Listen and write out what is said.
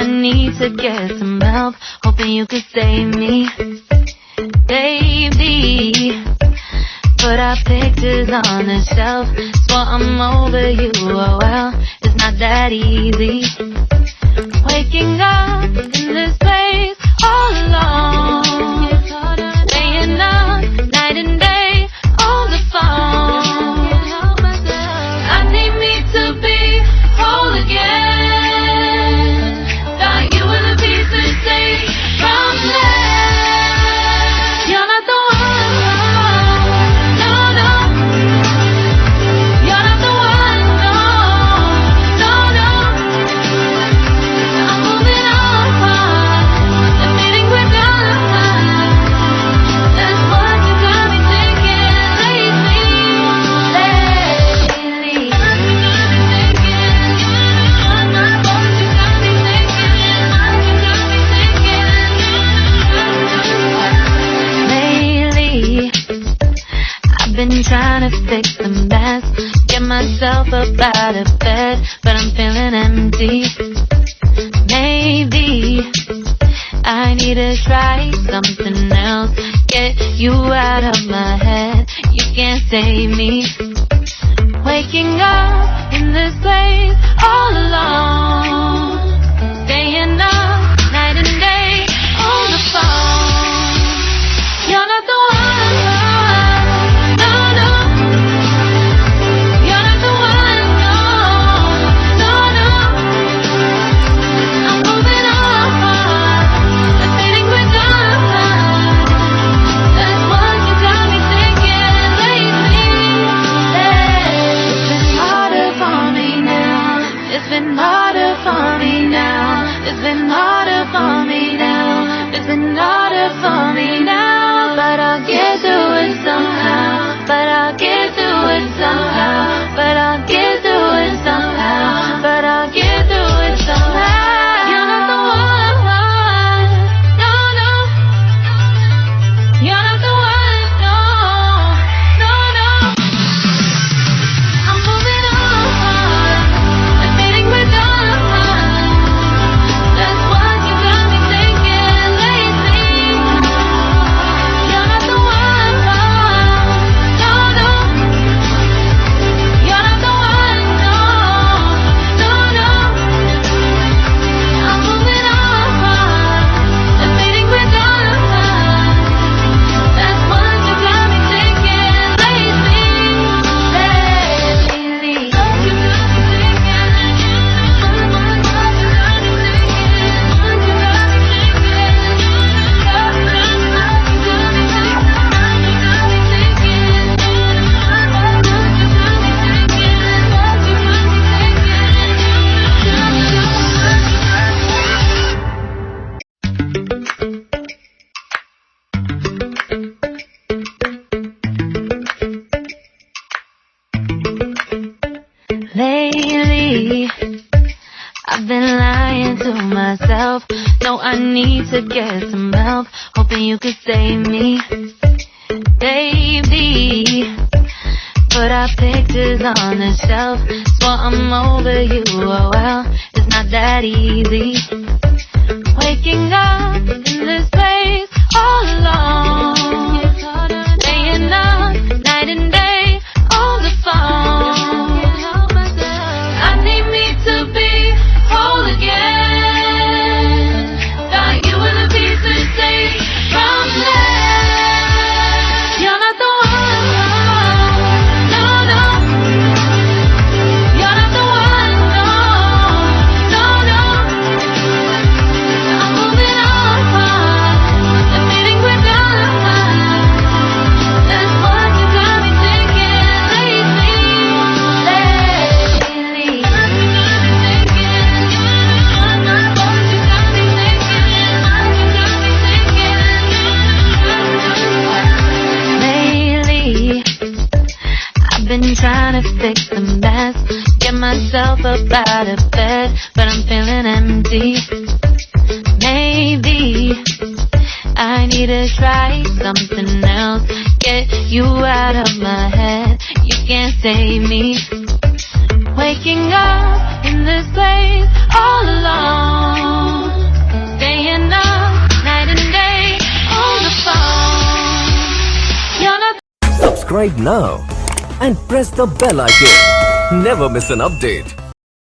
need to get some help, hoping you could save me, baby. Put our pictures on the shelf, swore I'm over you, oh well, it's not that easy. Waking up in this place all alone, staying up night and day on the phone. I need me to be whole again. Thought you were the piece to take from there. You're not the one, no, no. You're not the one, no, no, no. I'm moving on, admitting we're done. That's what you got me thinking lately. I've been trying to fix the mess, get myself up out of bed, but I'm feeling empty. Maybe I need to try something else, get you out of my head, you can't save me. Waking up in this place all alone, staying up night and day on the phone. You're not the one, no, no. You're not the one, no, no, no. I'm moving on, admitting we're done. That's what you got me thinking lately. It's been harder for me now. It's been harder for me now. It's been harder for me now. It's been harder for me now. But I'll get through it somehow. But I'll get through it somehow. But I'll get through it somehow. But I'll get through it somehow. You're not the one, no, no. You're not the one, no, no, no. I'm moving on, admitting we're done. That's what you got me thinking lately. You're not the one, no, no. You're not the one, no, no, no. I'm moving on, admitting we're done. That's what you got me thinking lately. Lately, I've been lying to myself. No, I need to get some help, hoping you could save me, baby. Put our pictures on the shelf, swore I'm over you, oh well, it's not that easy. Waking up in this place all alone, staying up night and day on the phone. I need me to be whole again. Thought you were the piece to take from there. You're not the one, no, no. You're not the one, no, no, no. I'm moving on, admitting we're done. That's what you got me thinking lately. I've been trying to fix the mess, get myself up out of bed, but I'm feeling empty. Maybe I need to try something else, get you out of my head, you can't save me. Waking up in this place all alone, subscribe now and press the bell icon. Never miss an update.